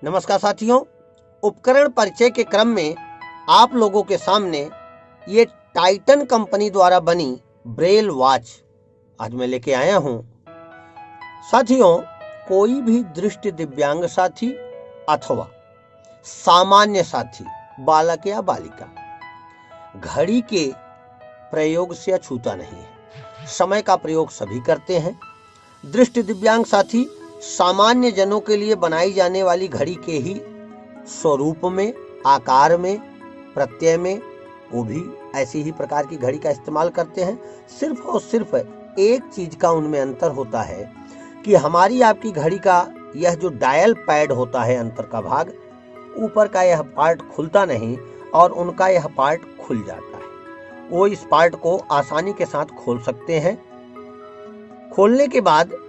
नमस्कार साथियों, उपकरण परिचय के क्रम में आप लोगों के सामने ये टाइटन कंपनी द्वारा बनी ब्रेल वॉच आज मैं लेके आया हूं। साथियों, कोई भी दृष्टि दिव्यांग साथी अथवा सामान्य साथी, बालक या बालिका, घड़ी के प्रयोग से अछूता नहीं है। समय का प्रयोग सभी करते हैं। दृष्टि दिव्यांग साथी सामान्य जनों के लिए बनाई जाने वाली घड़ी के ही स्वरूप में, आकार में, प्रत्यय में वो भी ऐसी ही प्रकार की घड़ी का इस्तेमाल करते हैं। सिर्फ और सिर्फ एक चीज का उनमें अंतर होता है कि हमारी आपकी घड़ी का यह जो डायल पैड होता है, अंतर का भाग, ऊपर का यह पार्ट खुलता नहीं और उनका यह पार्ट खुल जाता है। वो इस पार्ट को आसानी के साथ खोल सकते हैं। खोलने के बाद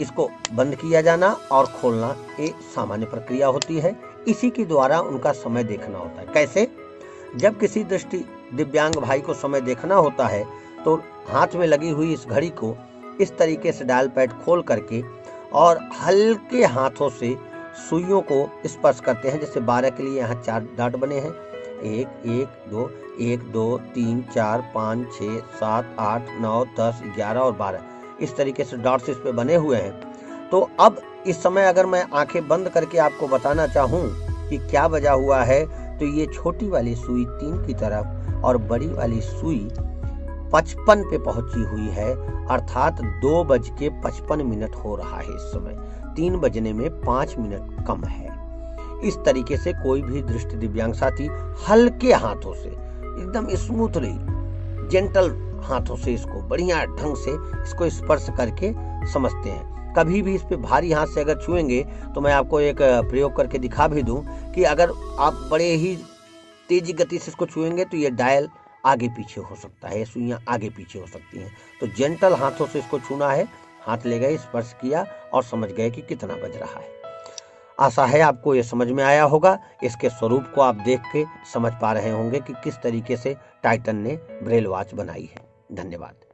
इसको बंद किया जाना और खोलना एक सामान्य प्रक्रिया होती है। इसी के द्वारा उनका समय देखना होता है। कैसे? जब किसी दृष्टि दिव्यांग भाई को समय देखना होता है तो हाथ में लगी हुई इस घड़ी को इस तरीके से डायल पैड खोल करके और हल्के हाथों से सुइयों को स्पर्श करते हैं। जैसे 12 के लिए यहाँ 4 डॉट बने हैं, 1 1 2 1 2 3 4 5 6 7 8 9 10 11 और 12 इस तरीके से डॉट्स इस पे बने हुए हैं। तो अब इस समय अगर मैं आंखें बंद करके आपको बताना चाहूं कि क्या बजा हुआ है, तो ये छोटी वाली सुई 3 की तरफ और बड़ी वाली सुई 55 पे पहुंची हुई है, अर्थात 2:55 हो रहा है इस समय। 3 बजने में 5 मिनट कम है। इस तरीके से कोई भी दृष्टि दिव्यांग साथी हल्के हाथों से, एकदम स्मूथली, जेंटल हाथों से इसको बढ़िया ढंग से इसको स्पर्श करके समझते हैं। कभी भी इस पे भारी हाथ से अगर छुएंगे तो मैं आपको एक प्रयोग करके दिखा भी दूं कि अगर आप बड़े ही तेजी गति से इसको छुएंगे तो ये डायल आगे पीछे हो सकता है, सुइयां आगे पीछे हो सकती हैं। तो जेंटल हाथों से इसको छूना है। हाथ ले गए, स्पर्श किया और समझ गए कि कितना बज रहा है। आशा है आपको ये समझ में आया होगा। इसके स्वरूप को आप देख के समझ पा रहे होंगे कि किस तरीके से टाइटन ने ब्रेल वॉच बनाई है। धन्यवाद।